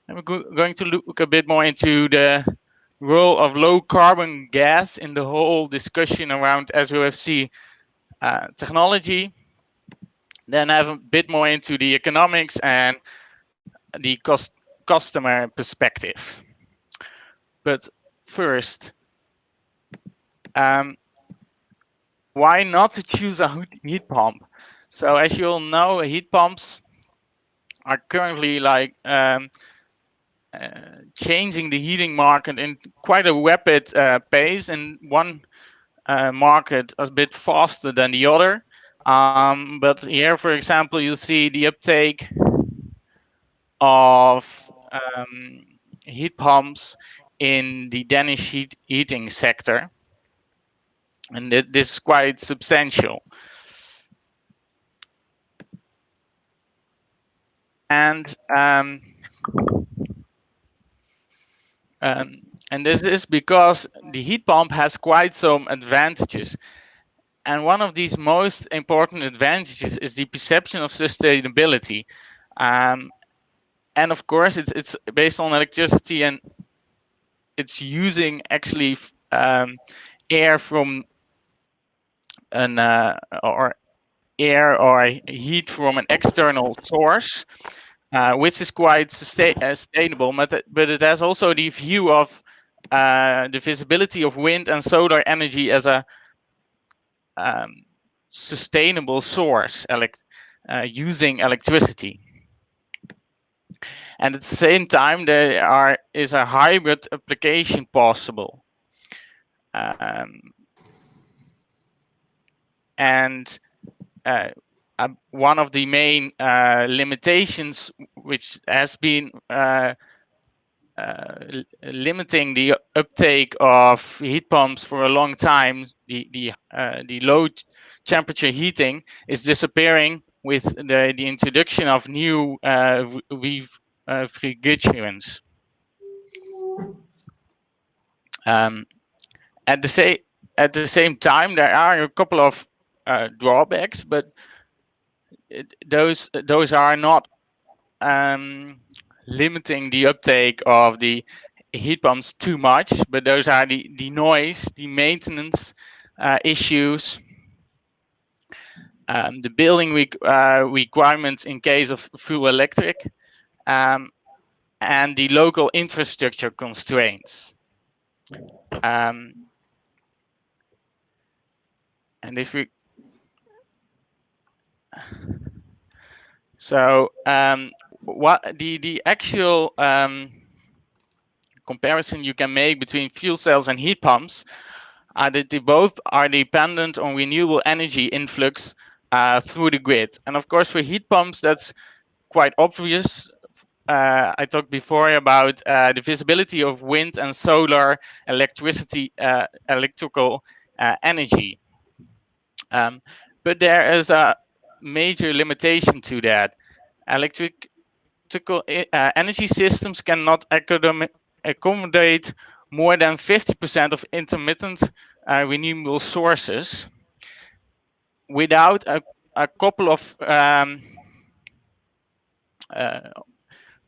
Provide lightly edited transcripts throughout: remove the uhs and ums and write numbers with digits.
And we're going to look a bit more into the role of low carbon gas in the whole discussion around SOFC technology. Then have a bit more into the economics and the customer perspective. But first, um, why not to choose a heat pump? So as you all know, heat pumps are currently like changing the heating market in quite a rapid pace, and one market a bit faster than the other. But here, for example, you see the uptake of heat pumps in the Danish heating sector, and this is quite substantial. And and this is because the heat pump has quite some advantages. And one of these most important advantages is the perception of sustainability. Um, and of course, it's based on electricity, and it's using actually air from an or air or heat from an external source, which is quite sustainable. But it has also the view of the visibility of wind and solar energy as a sustainable source, using electricity. And at the same time, there is a hybrid application possible. Um, and one of the main limitations, which has been limiting the uptake of heat pumps for a long time, the low temperature heating is disappearing with the introduction of new refrigerants. Um, at the same time, there are a couple of drawbacks, but those are not limiting the uptake of the heat pumps too much, but those are the noise, the maintenance issues, the building requirements in case of full electric, and the local infrastructure constraints. And if we what the actual comparison you can make between fuel cells and heat pumps are that they both are dependent on renewable energy influx through the grid. And of course, for heat pumps, that's quite obvious. I talked before about the visibility of wind and solar electrical energy. But there is a major limitation to that. Electrical energy systems cannot accommodate more than 50% of intermittent renewable sources without a couple of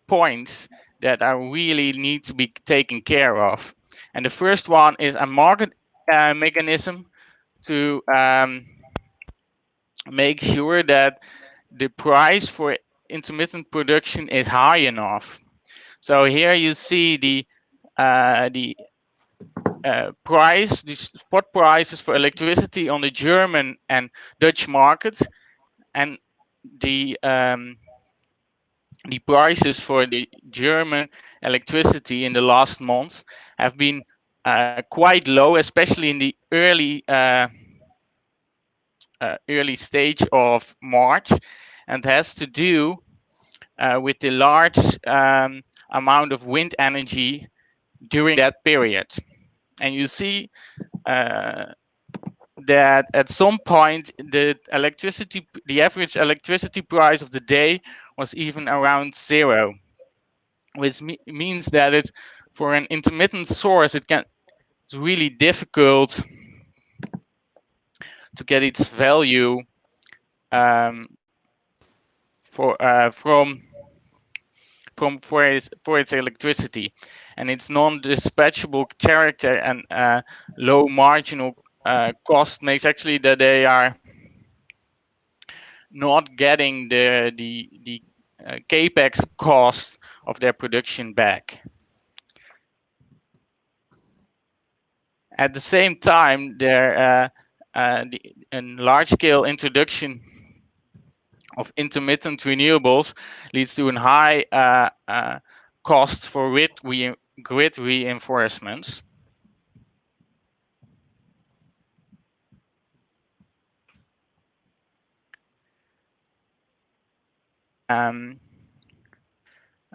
points that are really need to be taken care of. And the first one is a market mechanism to make sure that the price for intermittent production is high enough. So here you see the price, the spot prices for electricity on the German and Dutch markets, and the prices for the German electricity in the last months have been quite low, especially in the early stage of March, and has to do with the large amount of wind energy during that period. And you see that at some point the average electricity price of the day was even around zero, which means that it's for an intermittent source it's really difficult to get its value from for its electricity, and its non-dispatchable character and low marginal cost makes actually that they are not getting the capex cost of their production back. At the same time, a large-scale introduction of intermittent renewables leads to a high cost for grid reinforcements.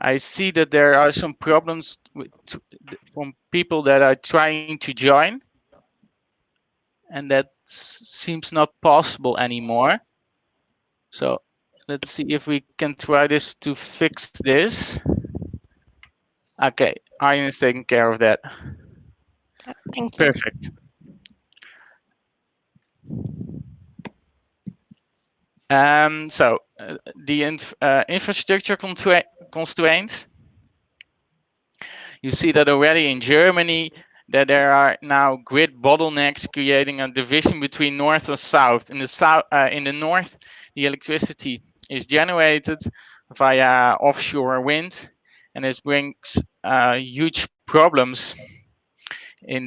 I see that there are some problems from people that are trying to join, and that seems not possible anymore. So let's see if we can try this to fix this. Okay, Arjen is taking care of that. Thank you. Perfect. So the infrastructure constraints. You see that already in Germany, that there are now grid bottlenecks creating a division between north and south. In the north, the electricity is generated via offshore wind, and this brings huge problems in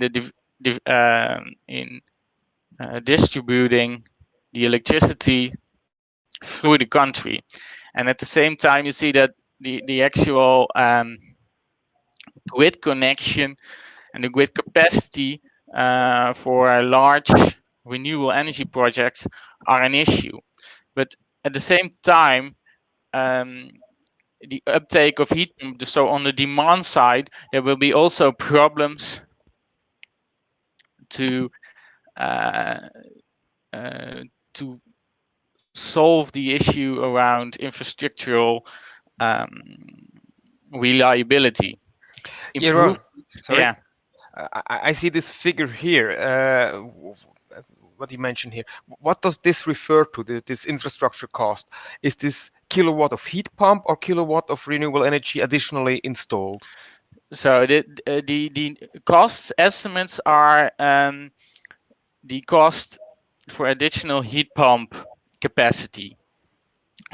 distributing the electricity through the country. And at the same time, you see that the actual grid connection and the grid capacity for large renewable energy projects are an issue. But at the same time, the uptake of heat pumps, so on the demand side, there will be also problems to solve the issue around infrastructural reliability. Jeroen, sorry. Yeah. I see this figure here. What you mentioned here. What does this refer to? This infrastructure cost? Is this kilowatt of heat pump or kilowatt of renewable energy additionally installed? So the cost estimates are the cost for additional heat pump capacity.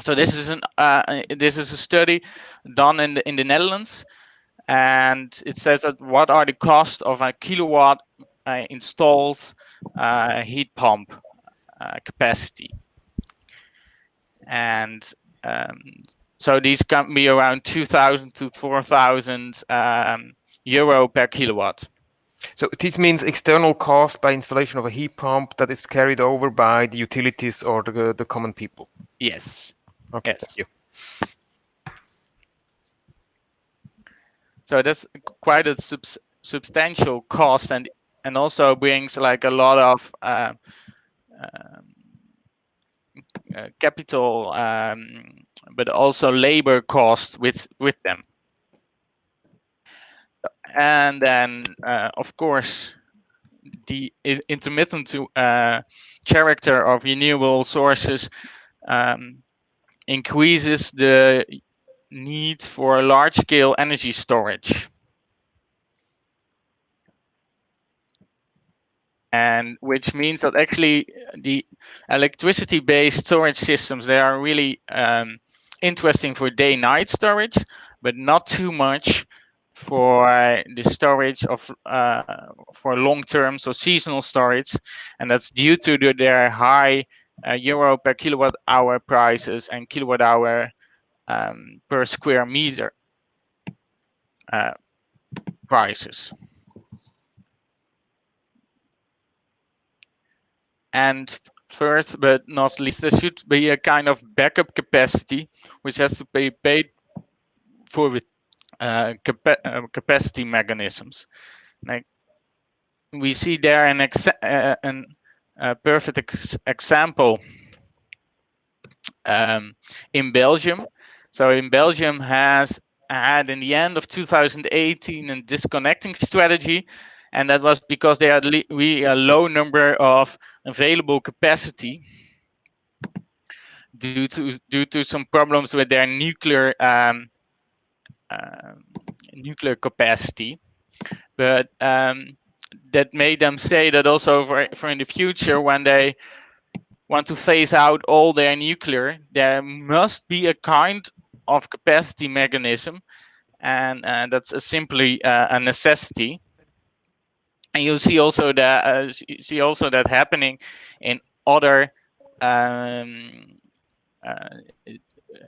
So this is a study done in the Netherlands, and it says that what are the cost of a kilowatt installed heat pump capacity, and so these can be around 2,000 to 4,000 euro per kilowatt. So this means external cost by installation of a heat pump that is carried over by the utilities or the common people. Yes. Okay, Yes. thank you. So that's quite a substantial cost, and also brings like a lot of capital, but also labor costs with them. And then, of course, the intermittent character of renewable sources increases the need for large-scale energy storage. And which means that actually the electricity-based storage systems, they are really interesting for day-night storage, but not too much for the storage of for long-term, so seasonal storage, and that's due to their high euro per kilowatt hour prices and kilowatt hour per square meter prices. And first but not least, there should be a kind of backup capacity which has to be paid for with capacity mechanisms. Like we see there a perfect example in Belgium. So in Belgium has had in the end of 2018 a disconnecting strategy, and that was because they had really a low number of available capacity due to some problems with their nuclear nuclear capacity, but that made them say that also for in the future, when they want to phase out all their nuclear, there must be a kind of capacity mechanism, and that's simply a necessity. And you see also that happening in other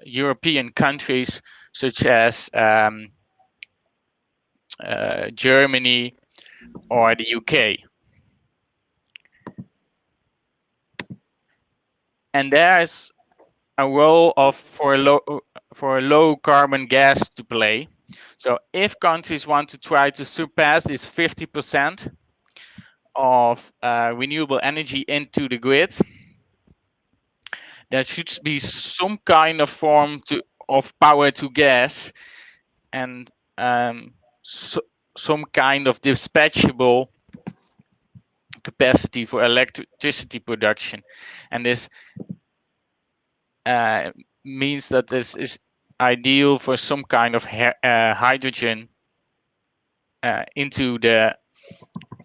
European countries, such as Germany or the UK. And there's a role for a low carbon gas to play. So if countries want to try to surpass this 50% of renewable energy into the grid, there should be some kind of form of power to gas, and some kind of dispatchable capacity for electricity production. And this means that this is ideal for some kind of hydrogen into the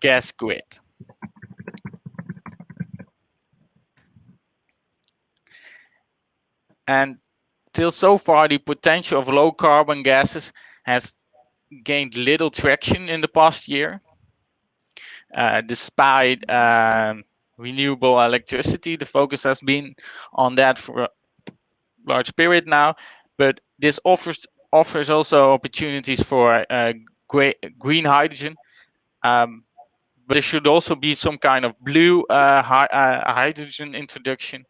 gas grid. And till so far, the potential of low carbon gases has gained little traction in the past year. Despite renewable electricity, the focus has been on that for a large period now, but this offers also opportunities for green hydrogen, but there should also be some kind of blue hydrogen introduction,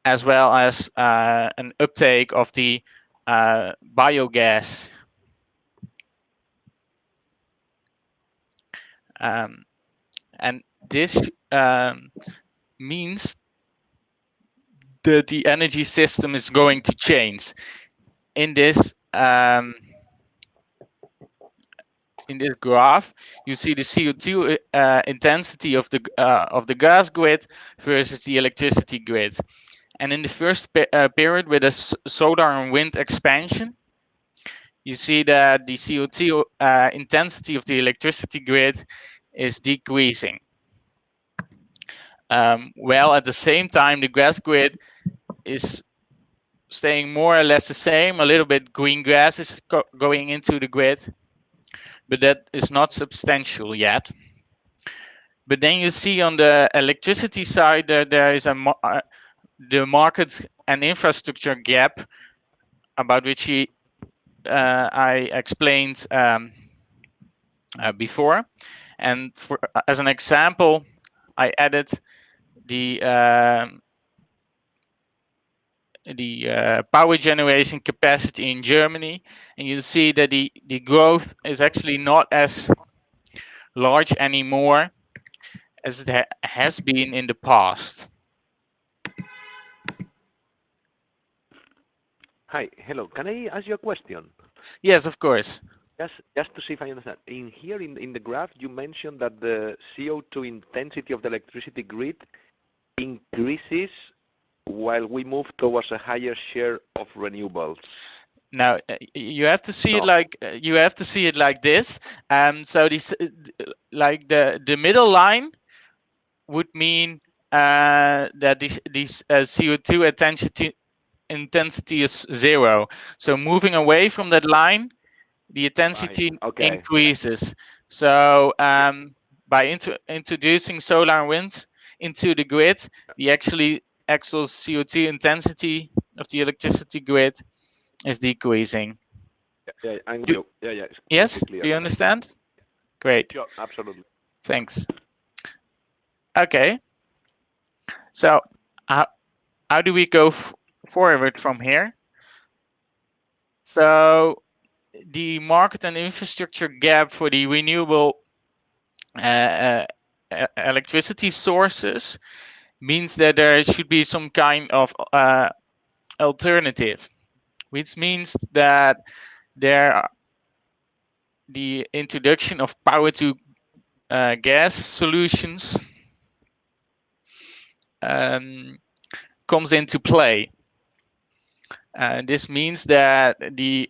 as well as an uptake of the biogas. And this means that the energy system is going to change. In this graph, you see the CO2 intensity of the gas grid versus the electricity grid. And in the first period with a solar and wind expansion, you see that the CO2 intensity of the electricity grid is decreasing. While at the same time, the gas grid is staying more or less the same. A little bit green gas is going into the grid, but that is not substantial yet. But then you see on the electricity side that there is the market and infrastructure gap, about which I explained before. And as an example, I added the power generation capacity in Germany, and you see that the growth is actually not as large anymore as it has been in the past. Hi, hello. Can I ask you a question? Yes, of course. Just to see if I understand. In here in the graph, you mentioned that the CO2 intensity of the electricity grid increases while we move towards a higher share of renewables. Now you have to see it like this. So this, like the middle line, would mean that this CO2 intensity is 0. So moving away from that line, the intensity increases. So by introducing solar and wind into the grid, the actual CO2 intensity of the electricity grid is decreasing. Yeah, yes, do you understand? Great. Sure, absolutely. Thanks. Okay. So how do we go forward from here? So the market and infrastructure gap for the renewable electricity sources means that there should be some kind of alternative, which means that the introduction of power to gas solutions comes into play. This means that the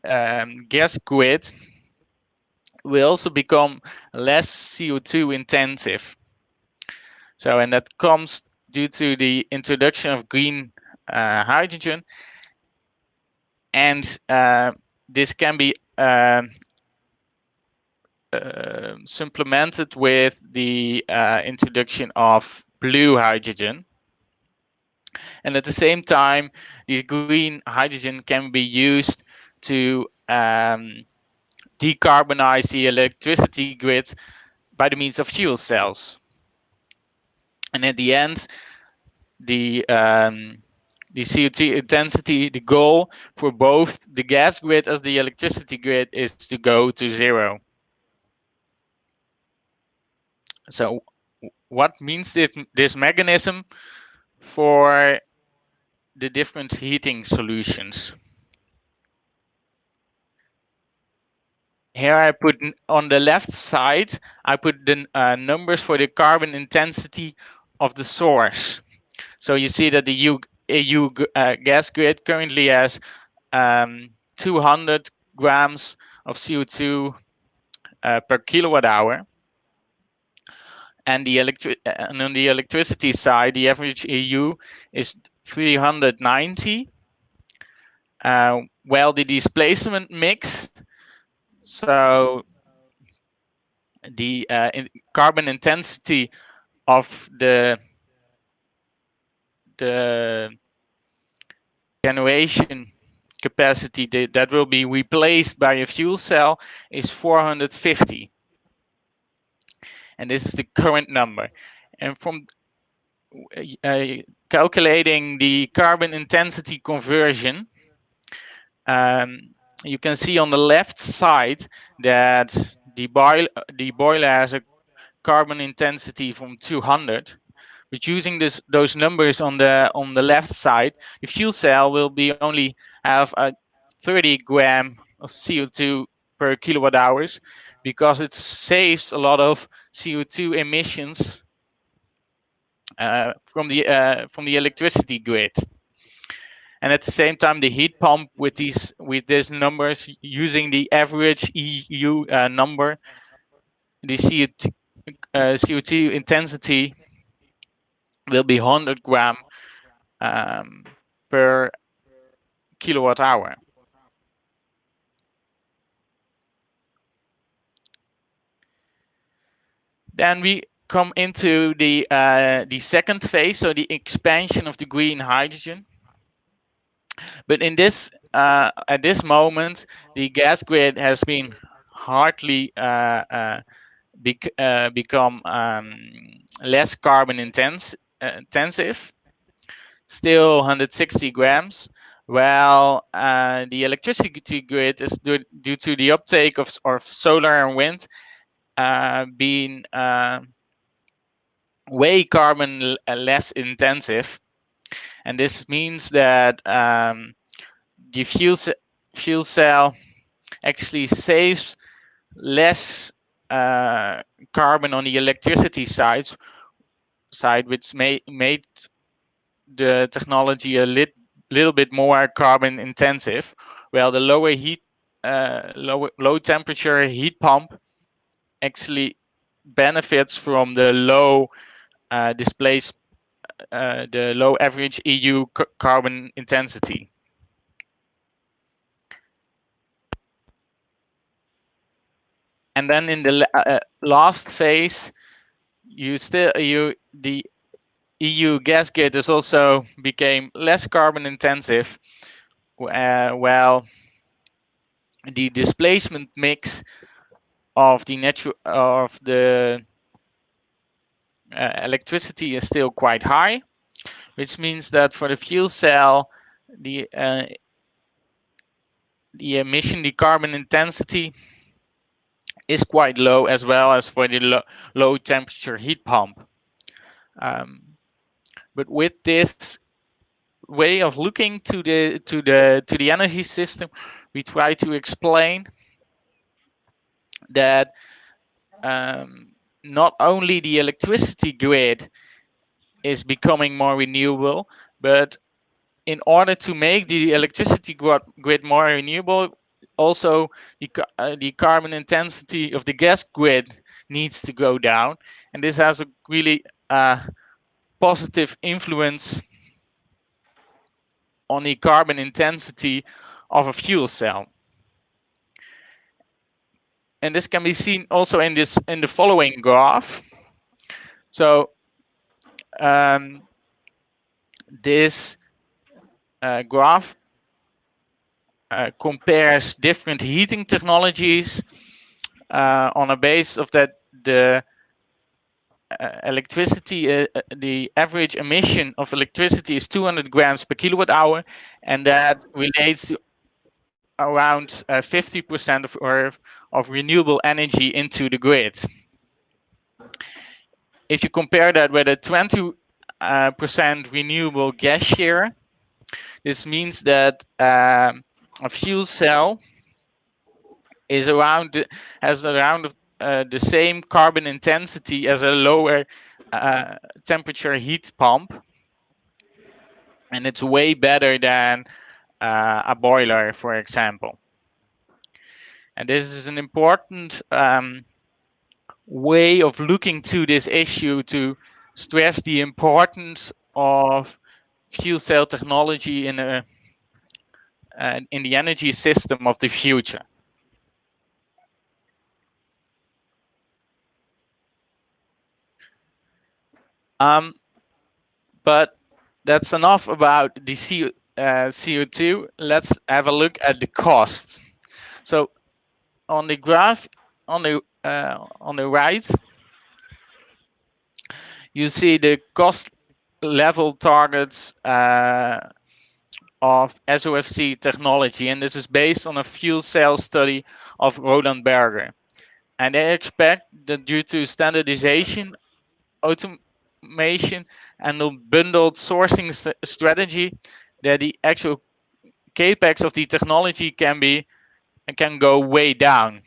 gas grid will also become less CO2 intensive. So, and that comes due to the introduction of green hydrogen, and this can be supplemented with the introduction of blue hydrogen. And at the same time, the green hydrogen can be used to decarbonize the electricity grid by the means of fuel cells. And at the end, the CO2 intensity, the goal for both the gas grid as the electricity grid is to go to zero. So what means this mechanism for the different heating solutions? Here I put on the left side, I put the numbers for the carbon intensity of the source. So you see that the EU gas grid currently has 200 grams of CO2 per kilowatt hour. And on the electricity side, the average EU is 390. Well, the displacement mix, so the carbon intensity of the generation capacity that will be replaced by a fuel cell is 450. And this is the current number. And from calculating the carbon intensity conversion, you can see on the left side that the boiler has a carbon intensity from 200. But using those numbers on the left side, the fuel cell will be only have a 30 gram of CO2 per kilowatt hours, because it saves a lot of CO2 emissions from the electricity grid. And at the same time, the heat pump with these numbers, using the average EU number, the CO2 intensity will be 100 gram per kilowatt hour. Then we come into the second phase, so the expansion of the green hydrogen. But in this at this moment, the gas grid has been hardly become less carbon intensive, still 160 grams, while the electricity grid is due to the uptake of solar and wind being way carbon less intensive. And this means that the fuel cell actually saves less carbon on the electricity side, which made the technology a little bit more carbon intensive, while the low temperature heat pump actually benefits from the low the low average EU carbon intensity. And then in the last phase, the EU gas grid is also became less carbon intensive, while the displacement mix of the electricity is still quite high, which means that for the fuel cell, the the carbon intensity is quite low, as well as for the low temperature heat pump. But with this way of looking to the energy system, we try to explain that not only the electricity grid is becoming more renewable, but in order to make the electricity grid more renewable, also the carbon intensity of the gas grid needs to go down, and this has a really positive influence on the carbon intensity of a fuel cell. And this can be seen also in the following graph. So this graph compares different heating technologies on a base of that the electricity, the average emission of electricity is 200 grams per kilowatt hour, and that relates to around 50% of renewable energy into the grid. If you compare that with a 20% renewable gas share, this means that a fuel cell has around the same carbon intensity as a lower temperature heat pump, and it's way better than a boiler, for example. And this is an important way of looking to this issue to stress the importance of fuel cell technology in the energy system of the future. But that's enough about the CO2. Let's have a look at the costs. So on the graph on the right, you see the cost level targets of SOFC technology, and this is based on a fuel cell study of Roland Berger. And they expect that due to standardization, automation, and a bundled sourcing strategy, that the actual capex of the technology can go way down.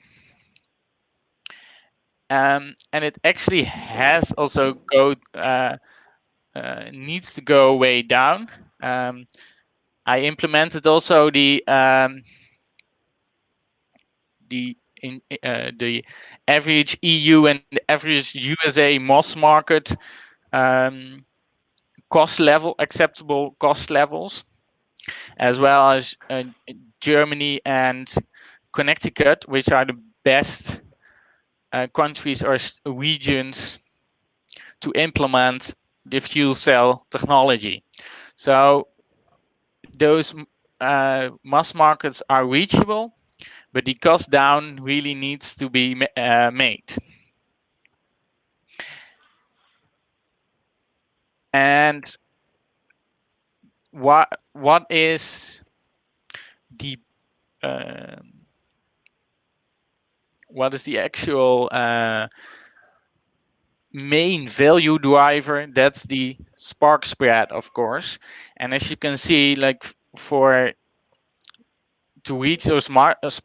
And it actually has also needs to go way down. I implemented also the average EU and the average USA MOS market cost level, acceptable cost levels, as well as Germany and Connecticut, which are the best countries or regions to implement the fuel cell technology. So those mass markets are reachable, but the cost down really needs to be made. And what is the actual main value driver? That's the spark spread, of course. And as you can see, like to reach those mass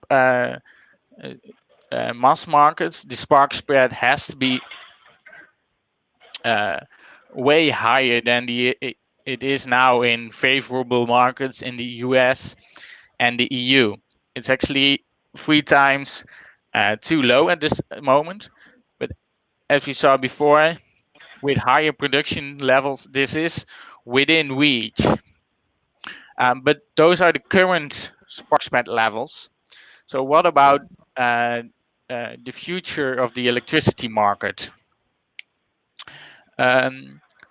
markets, the spark spread has to be way higher than it is now in favorable markets in the US and the EU. It's actually 3 times too low at this moment. But as we saw before, with higher production levels, this is within reach. But those are the current spark spread levels. So what about the future of the electricity market?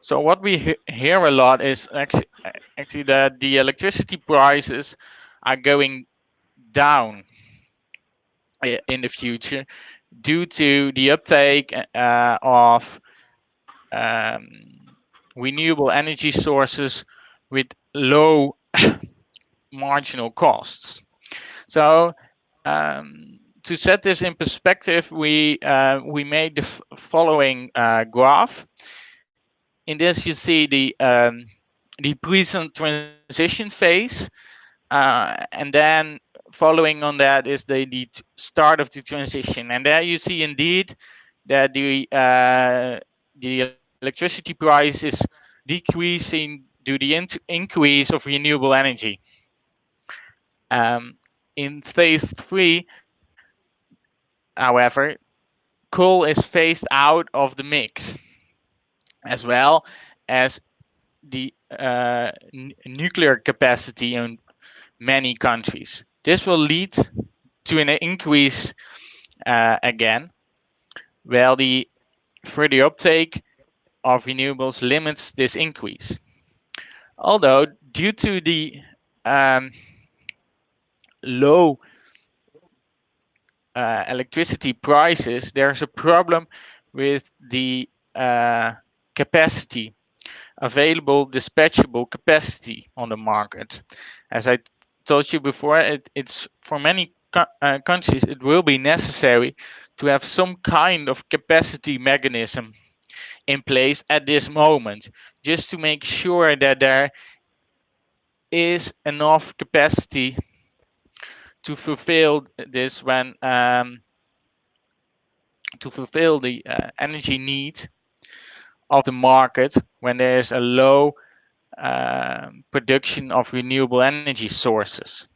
So what we hear a lot is actually that the electricity prices are going down in the future due to the uptake of renewable energy sources with low marginal costs. So to set this in perspective, we made the following graph. In this, you see the present transition phase, and then following on that is the start of the transition. And there you see indeed that the electricity price is decreasing due to the increase of renewable energy. In phase 3, however, coal is phased out of the mix, as well as the nuclear capacity in many countries. This will lead to an increase again, while the further uptake of renewables limits this increase. Although, due to the low electricity prices, there's a problem with the capacity, available dispatchable capacity on the market. As I told you before, it's for many countries, it will be necessary to have some kind of capacity mechanism in place at this moment, just to make sure that there is enough capacity to fulfill this when to fulfill the energy needs of the market when there is a low production of renewable energy sources.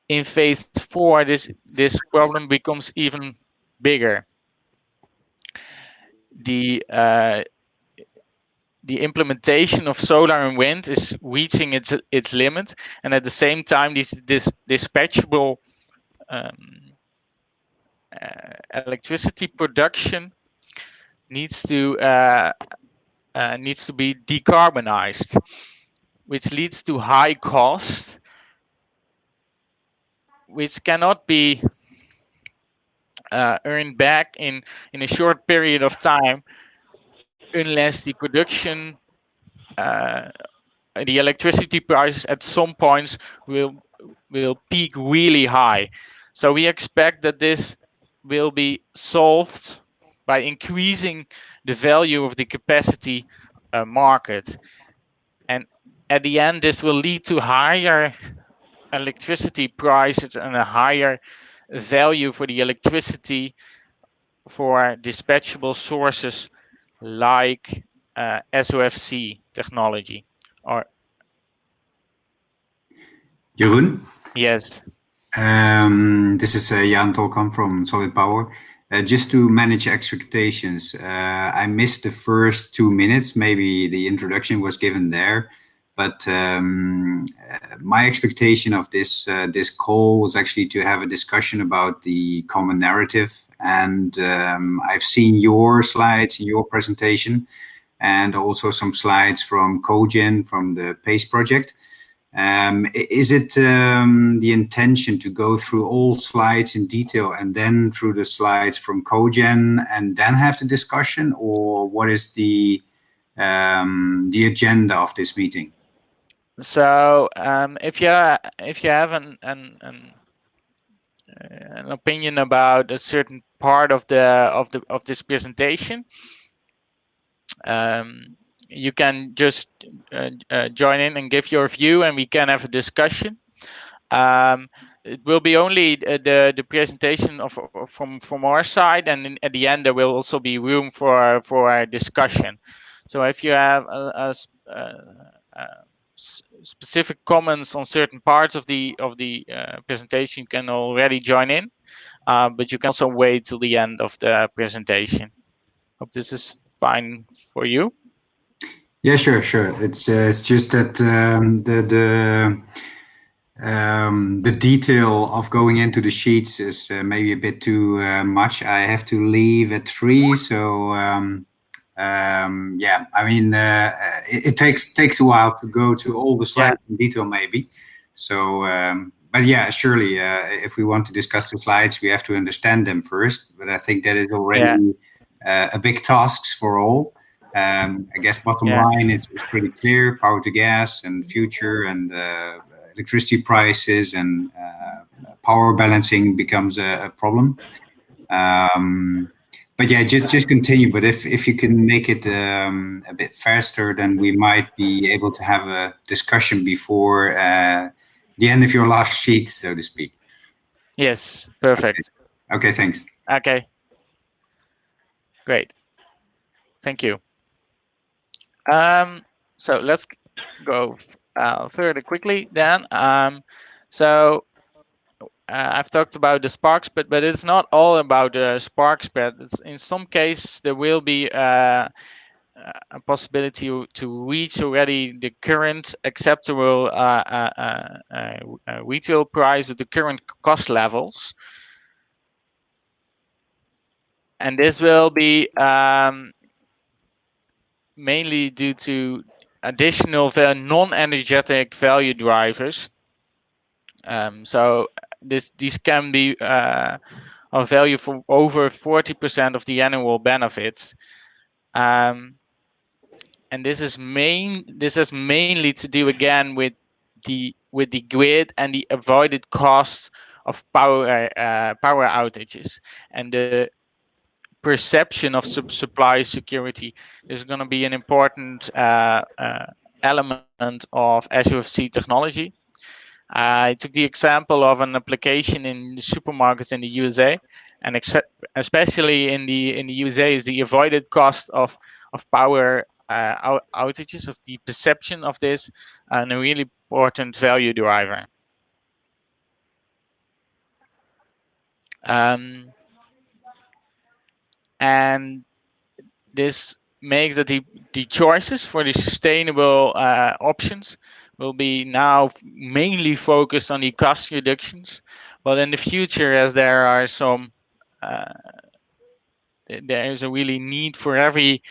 In phase 4, this problem becomes even bigger. The implementation of solar and wind is reaching its limit, and at the same time, this dispatchable electricity production needs to be decarbonized, which leads to high cost, which cannot be earned back in a short period of time, unless the production, the electricity prices at some points will peak really high. So we expect that this will be solved by increasing the value of the capacity market. And at the end, this will lead to higher electricity prices and a higher value for the electricity for dispatchable sources like SOFC technology. Or Jeroen? Yes. This is Jan Tolkamp from Solid Power. Just to manage expectations, I missed the first 2 minutes. Maybe the introduction was given there, but my expectation of this call was actually to have a discussion about the common narrative. And I've seen your slides in your presentation, and also some slides from Cogen, from the PACE project. Is it the intention to go through all slides in detail and then through the slides from Cogen and then have the discussion, or what is the agenda of this meeting? So if you have an opinion about a certain part of this presentation, you can just join in and give your view, and we can have a discussion. It will be only the presentation from our side, and at the end there will also be room for a discussion. So if you have specific comments on certain parts of the presentation, you can already join in, but you can also wait till the end of the presentation. Hope this is fine for you. Yeah, sure. It's just that the detail of going into the sheets is maybe a bit too much. I have to leave at 3, so yeah. I mean, it takes a while to go to all the slides in detail, maybe. So, but yeah, surely, if we want to discuss the slides, we have to understand them first. But I think that is already a big task for all. I guess bottom line is pretty clear: power to gas and future, and electricity prices and power balancing becomes a problem. But yeah, just continue. But if you can make it a bit faster, then we might be able to have a discussion before the end of your last sheet, so to speak. Yes, perfect. Okay, thanks. Okay, great. Thank you. So let's go further quickly then. So I've talked about the spark spread, but it's not all about the spark spread. In some cases, there will be a possibility to reach already the current acceptable retail price with the current cost levels. And this will be mainly due to additional non-energetic value drivers. So these can be of value for over 40% of the annual benefits. And this has mainly to do again with the grid and the avoided costs of power outages and the perception of supply security. This is going to be an important element of SOFC technology. I took the example of an application in the supermarkets in the USA, and especially in the USA is the avoided cost of power outages, of the perception of this, and a really important value driver. And this makes that the choices for the sustainable options will be now mainly focused on the cost reductions, but in the future, as there are some there is a really need for every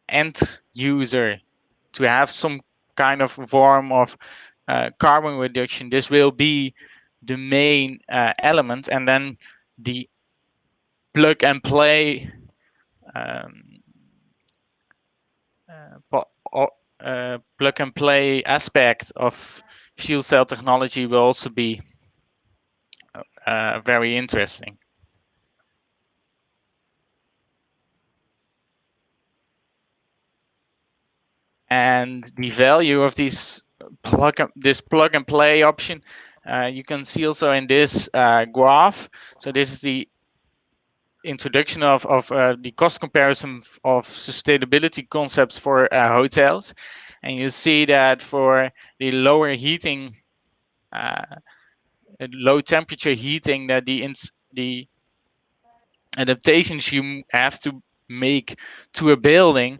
end user to have some kind of form of carbon reduction. This will be the main element, and then the plug and play plug and play aspect of fuel cell technology will also be very interesting. And the value of this plug and play option, you can see also in this graph. So this is the introduction of the cost comparison of sustainability concepts for hotels, and you see that for the lower heating, low temperature heating, that the adaptations you have to make to a building,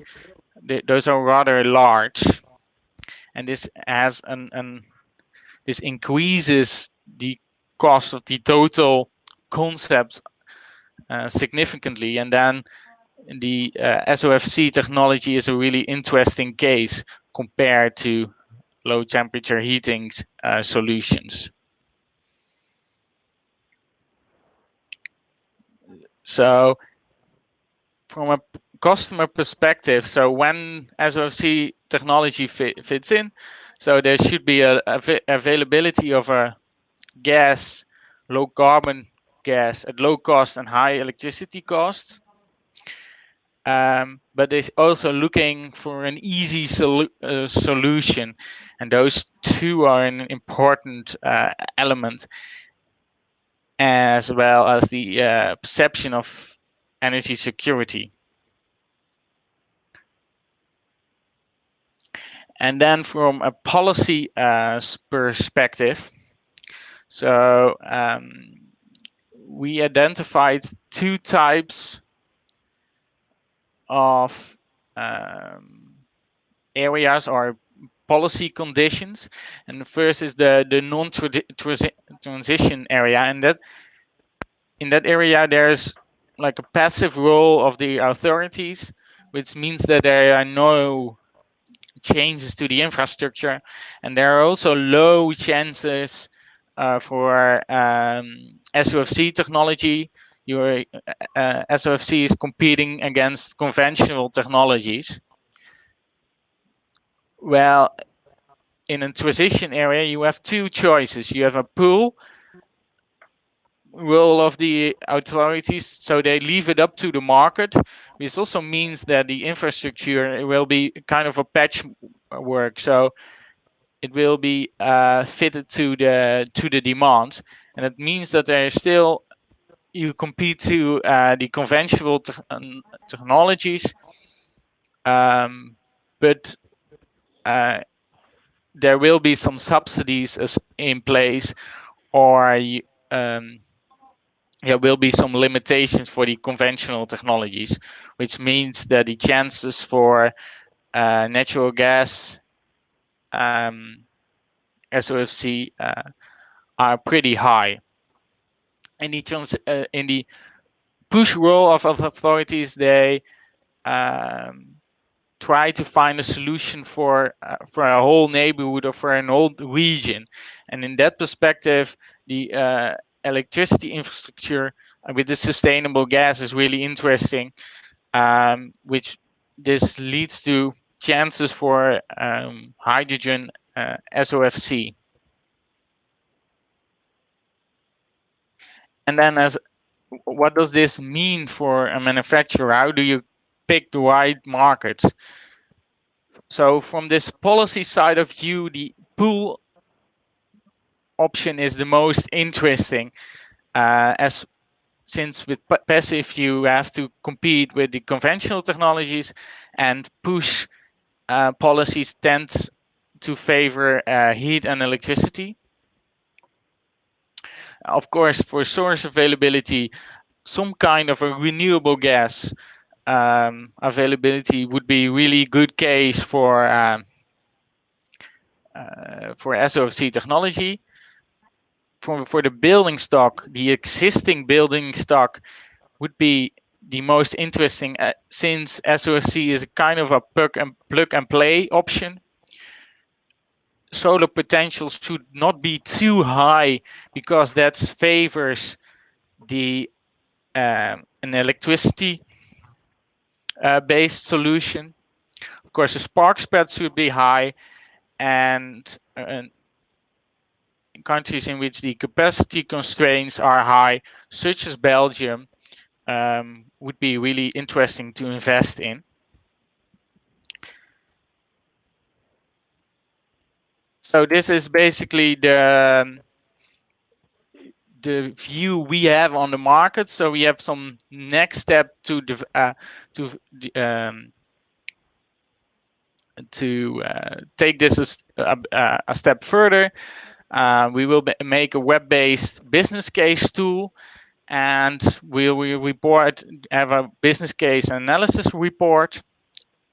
those are rather large, and this has this increases the cost of the total concept significantly, and then the SOFC technology is a really interesting case compared to low temperature heating solutions. So from a customer perspective, so when SOFC technology fits in, so there should be a availability of a gas, low carbon gas at low cost and high electricity costs. But they're also looking for an easy solution, and those two are an important element, as well as the perception of energy security. And then from a policy perspective, so we identified two types of areas or policy conditions, and the first is the non-transition area, and that in that area there's like a passive role of the authorities, which means that there are no changes to the infrastructure, and there are also low chances for SOFC technology. Your SOFC is competing against conventional technologies. Well, in a transition area, you have two choices. You have a pull role of the authorities, so they leave it up to the market. This also means that the infrastructure will be kind of a patchwork, so it will be fitted to the demand, and it means that there is still, you compete to the conventional technologies, but there will be some subsidies in place, or there will be some limitations for the conventional technologies, which means that the chances for natural gas SOFC are pretty high. In the push role of authorities, they try to find a solution for a whole neighborhood or for an old region, and in that perspective, the electricity infrastructure with the sustainable gas is really interesting, which this leads to chances for hydrogen SOFC. And then, what does this mean for a manufacturer? How do you pick the right market? So from this policy side of view, the pool option is the most interesting, since with passive you have to compete with the conventional technologies, and push policies tend to favor heat and electricity. Of course, for source availability, some kind of a renewable gas availability would be really good case for SOFC technology. For the building stock, the existing building stock would be the most interesting, since SOFC is a kind of a plug and play option. Solar potentials should not be too high, because that favors an electricity based solution. Of course, the spark spread should be high, and in countries in which the capacity constraints are high, such as Belgium, would be really interesting to invest in. So this is basically the view we have on the market. So we have some next step to take this a step further. We will make a web-based business case tool, and we will have a business case analysis report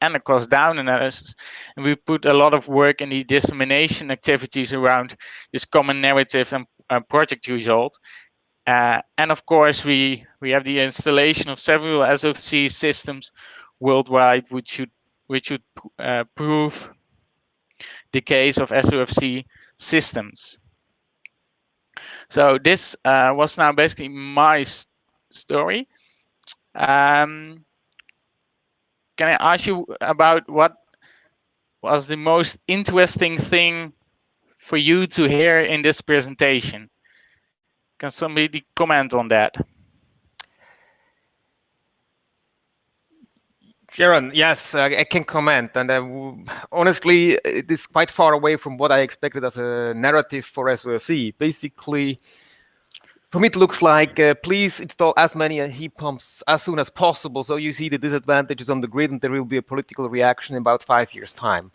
and a cost down analysis. And we put a lot of work in the dissemination activities around this common narrative and project result. And of course, we have the installation of several SOFC systems worldwide, which should prove the case of SOFC systems. So this was now basically my story. Can I ask you about what was the most interesting thing for you to hear in this presentation? Can somebody comment on that? Sharon, yes, I can comment. And honestly, it is quite far away from what I expected as a narrative for SOFC. Basically, for me, it looks like please install as many heat pumps as soon as possible, so you see the disadvantages on the grid, and there will be a political reaction in about 5 years' time.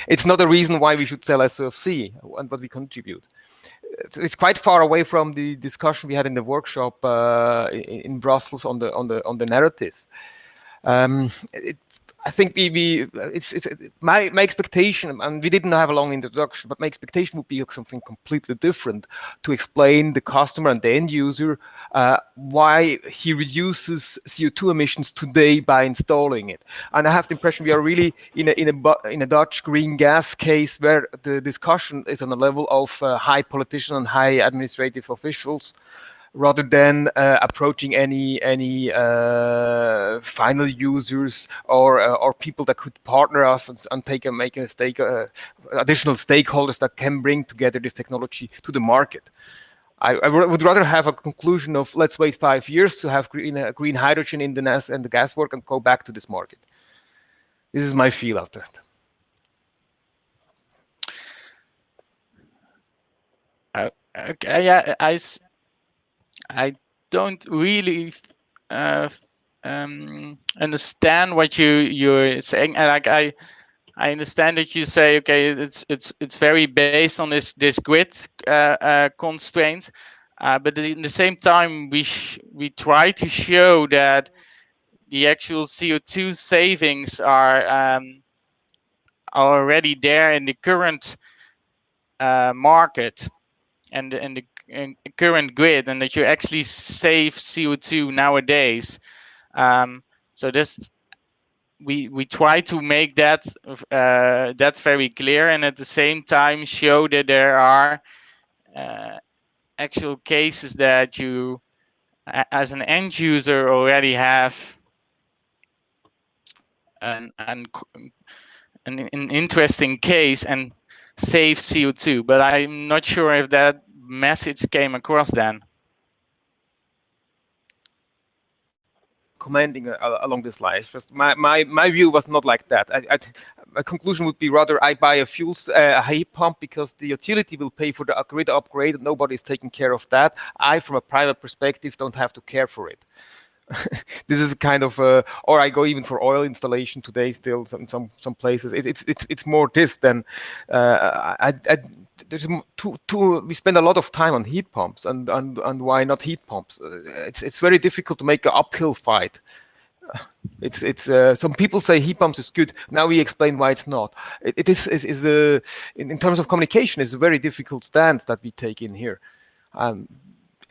It's not a reason why we should sell SOFC and what we contribute. It's quite far away from the discussion we had in the workshop in Brussels on the narrative. I think it's my expectation, and we didn't have a long introduction, but my expectation would be something completely different to explain the customer and the end user why he reduces CO2 emissions today by installing it. And I have the impression we are really in a Dutch green gas case where the discussion is on a level of high politicians and high administrative officials, rather than approaching any final users or people that could partner us and make a stake, additional stakeholders that can bring together this technology to the market. I would rather have a conclusion of let's wait 5 years to have green hydrogen in the gas work and go back to this market. This is my feel after that. Okay, yeah, I don't really understand what you're saying. Like I understand that you say, okay, it's very based on this grid constraint, but in the same time, we try to show that the actual CO2 savings are already there in the current market and the current grid, and that you actually save CO2 nowadays. So this we try to make that very clear, and at the same time show that there are actual cases that you, as an end user, already have an interesting case and save CO2. But I'm not sure if that message came across then. Commenting along this line. Just my view was not like that. My conclusion would be rather I buy a heat pump because the utility will pay for the grid upgrade. Nobody's taking care of that. I, from a private perspective, don't have to care for it. This is a kind of, or I go even for oil installation today. Still, some places it's more this than there's we spend a lot of time on heat pumps, and why not heat pumps? It's very difficult to make an uphill fight. It's some people say heat pumps is good. Now we explain why it's not. It is in terms of communication, it's a very difficult stance that we take in here.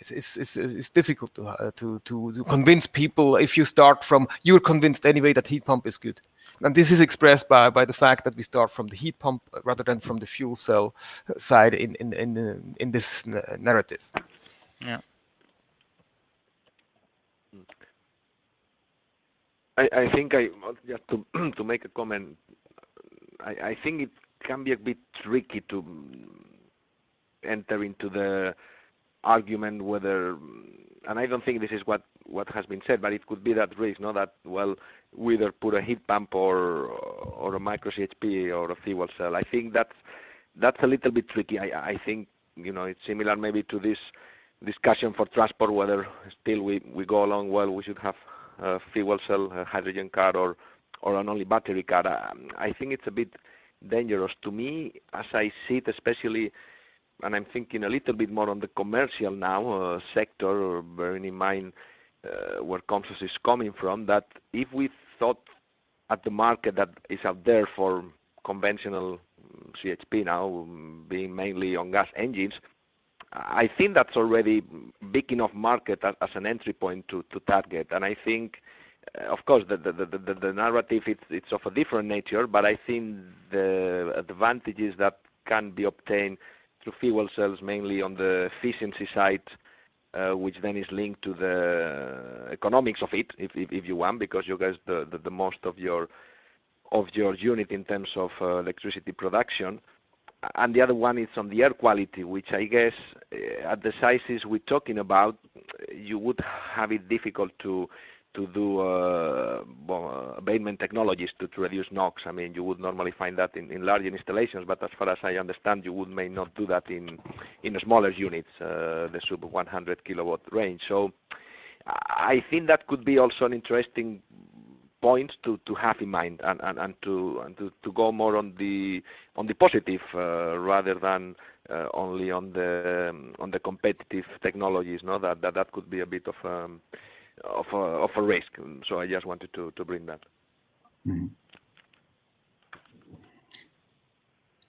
It's difficult to convince people. If you start from, you're convinced anyway that heat pump is good, and this is expressed by the fact that we start from the heat pump rather than from the fuel cell side in this narrative. Yeah. I think just to make a comment. I think it can be a bit tricky to enter into the argument whether, and I don't think this is what has been said, but it could be that risk, no? That, well, we either put a heat pump or a micro CHP or a fuel cell. I think that's a little bit tricky. I think, it's similar maybe to this discussion for transport, whether still we go along, well, we should have a fuel cell, a hydrogen car, or an only battery car. I think it's a bit dangerous to me, as I see it, especially. And I'm thinking a little bit more on the commercial now sector, bearing in mind where Comsos is coming from, that if we thought at the market that is out there for conventional CHP now, being mainly on gas engines, I think that's already big enough market as an entry point to target. And I think, of course, the narrative, it's of a different nature, but I think the advantages that can be obtained through fuel cells, mainly on the efficiency side, which then is linked to the economics of it, if you want, because you guys the most of your unit in terms of electricity production, and the other one is on the air quality, which I guess at the sizes we're talking about, you would have it difficult to do abatement technologies to reduce NOx. I mean, you would normally find that in larger installations, but as far as I understand, you may not do that in smaller units, the sub 100 kilowatt range. So I think that could be also an interesting point to have in mind, and to go more on the positive rather than only on the competitive technologies. No, that could be a bit of a risk. So I just wanted to bring that. Mm-hmm.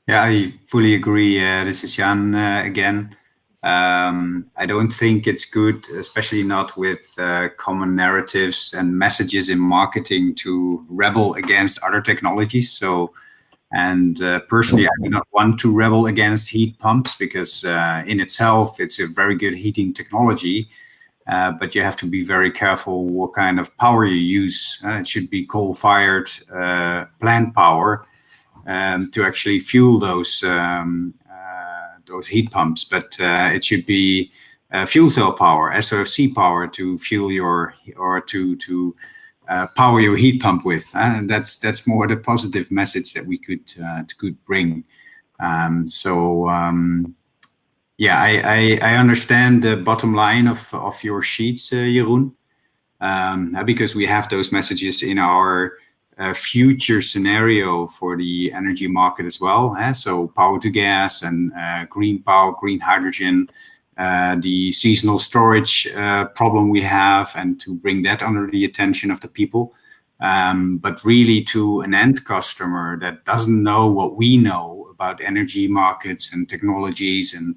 Yeah, I fully agree. This is Jan again. I don't think it's good, especially not with common narratives and messages in marketing, to rebel against other technologies. So, and personally, I do not want to rebel against heat pumps, because in itself, it's a very good heating technology. But you have to be very careful what kind of power you use. It should be coal-fired plant power to actually fuel those heat pumps. But it should be fuel cell power, SOFC power, to fuel your, or to power your heat pump with. And that's more the positive message that we could bring. Yeah, I understand the bottom line of your sheets, Jeroen. because we have those messages in our future scenario for the energy market as well. So power to gas and green power, green hydrogen, the seasonal storage problem we have, and to bring that under the attention of the people. But really to an end customer that doesn't know what we know about energy markets and technologies and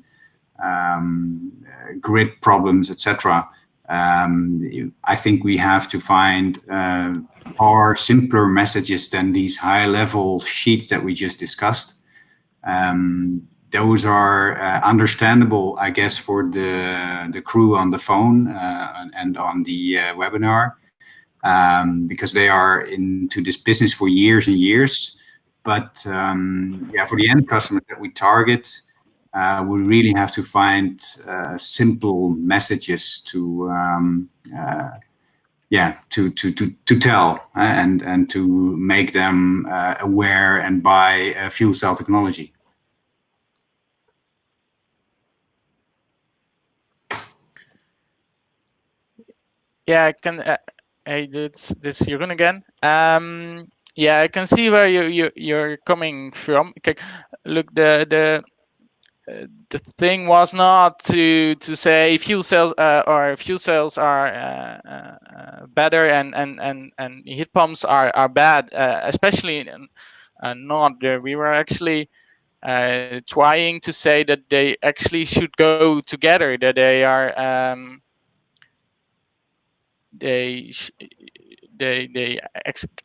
grid problems, etc. I think we have to find far simpler messages than these high-level sheets that we just discussed. Those are understandable, I guess, for the crew on the phone and on the webinar, because they are into this business for years and years. But for the end customer that we target, we really have to find simple messages to tell and to make them aware and buy fuel cell technology. Yeah, I can. Hey, this Jeroen again. Yeah, I can see where you're coming from. Okay, look, the thing was not to say fuel cells are better and heat pumps are bad, especially not. We were actually trying to say that they actually should go together. That they are they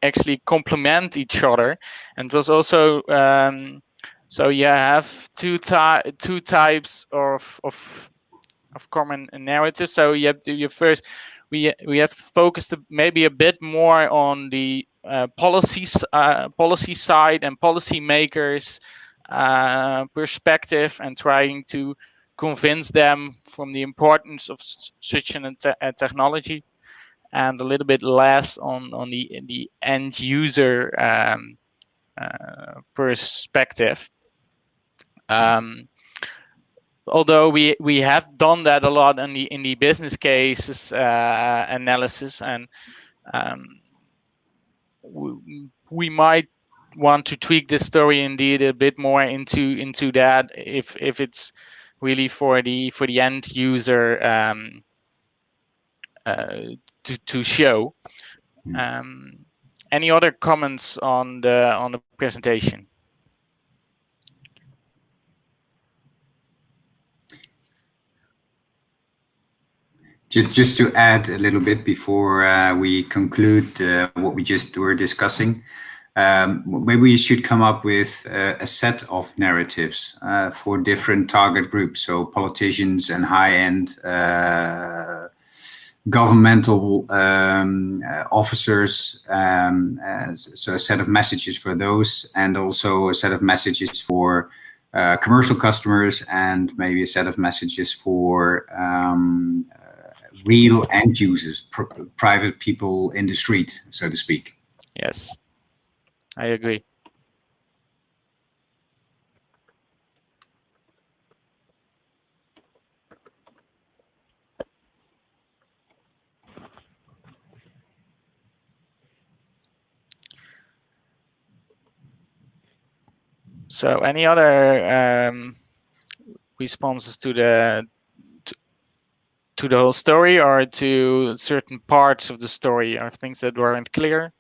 actually complement each other, and it was also so you have two types of common narratives. So you have to, first we have focused maybe a bit more on the policy side and policy makers perspective, and trying to convince them from the importance of such a technology, and a little bit less on the end user perspective. Although we have done that a lot in the business cases analysis, and we might want to tweak this story indeed a bit more into that if it's really for the end user to show. Any other comments on the presentation? Just to add a little bit before we conclude what we just were discussing, maybe we should come up with a set of narratives for different target groups, so politicians and high-end governmental officers, so a set of messages for those, and also a set of messages for commercial customers, and maybe a set of messages for real end users, private people in the street, so to speak. Yes, I agree. So any other responses to the whole story, or to certain parts of the story, or things that weren't clear?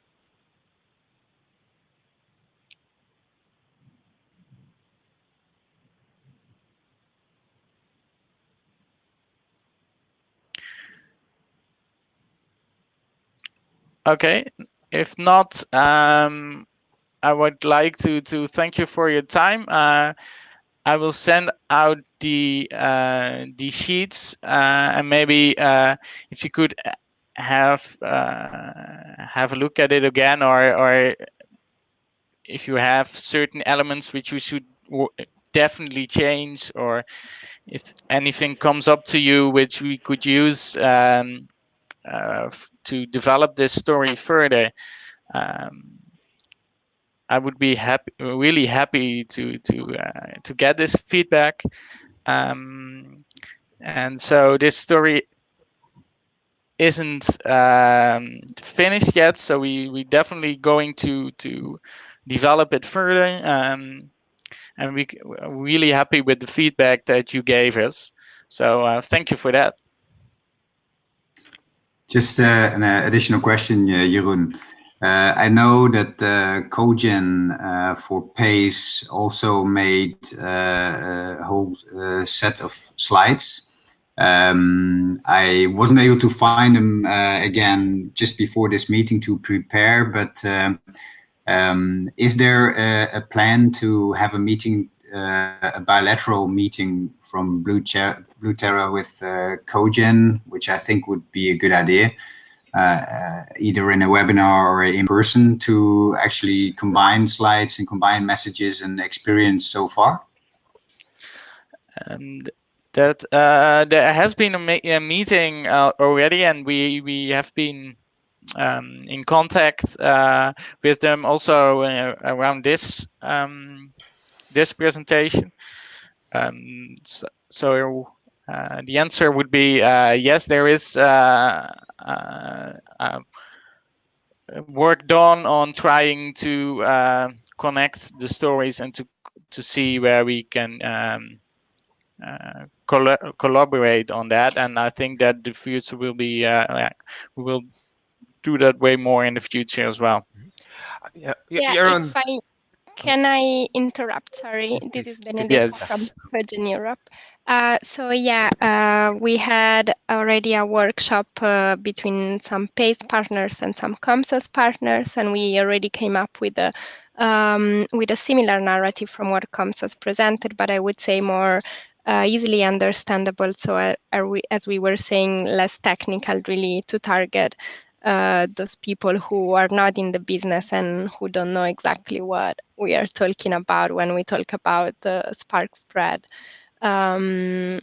Okay, if not, I would like to thank you for your time. I will send out the sheets, and maybe if you could have a look at it again, or if you have certain elements which we should definitely change, or if anything comes up to you which we could use to develop this story further. I would be really happy to get this feedback, and so this story isn't finished yet, so we definitely going to develop it further. And we're really happy with the feedback that you gave us. So thank you for that. Just an additional question, Jeroen. I know that Cogen for PACE also made a whole set of slides. I wasn't able to find them again just before this meeting to prepare, but is there a plan to have a meeting, a bilateral meeting from Blue Terra with Cogen, which I think would be a good idea, either in a webinar or in person, to actually combine slides and combine messages and experience so far? And that there has been a meeting already, and we have been in contact with them also around this this presentation. So the answer would be yes, there is work done on trying to connect the stories and to see where we can collaborate on that. And I think that the future will be we will do that way more in the future as well. Yeah, can I interrupt? Sorry, this is Benedetta from Virgin Europe. We had already a workshop between some PACE partners and some COMSOS partners, and we already came up with a similar narrative from what COMSOS presented, but I would say more easily understandable. So as we were saying, less technical, really, to target those people who are not in the business and who don't know exactly what we are talking about when we talk about spark spread and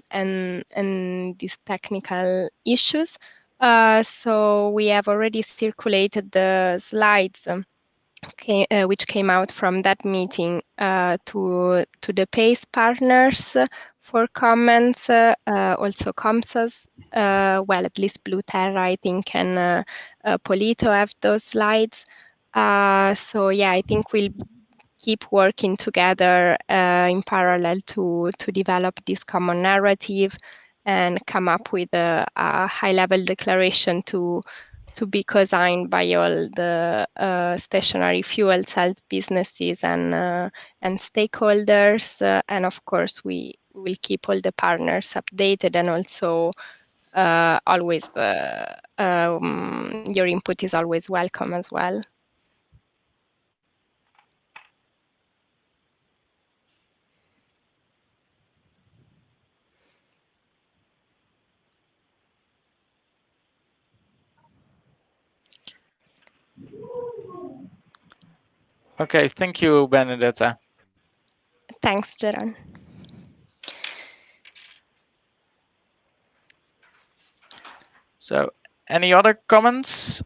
these technical issues. So we have already circulated the slides which came out from that meeting to the PACE partners for comments, also COMSOS, at least Blue Terra, I think, and Polito have those slides. I think we'll keep working together in parallel to develop this common narrative and come up with a high-level declaration to be co-signed by all the stationary fuel cells businesses and stakeholders. And of course, we will keep all the partners updated, and also always your input is always welcome as well. Okay, thank you, Benedetta. Thanks, Jeroen. So, any other comments?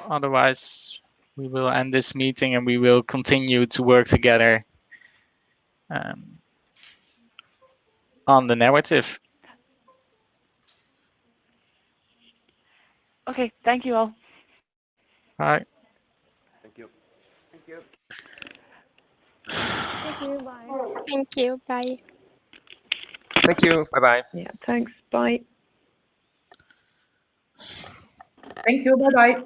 Otherwise, we will end this meeting and we will continue to work together on the narrative. Okay, thank you all. Bye. Thank you. Thank you. Thank you. Bye. Thank you. Bye. Thank you. Bye-bye. Yeah, thanks. Bye. Thank you. Bye-bye.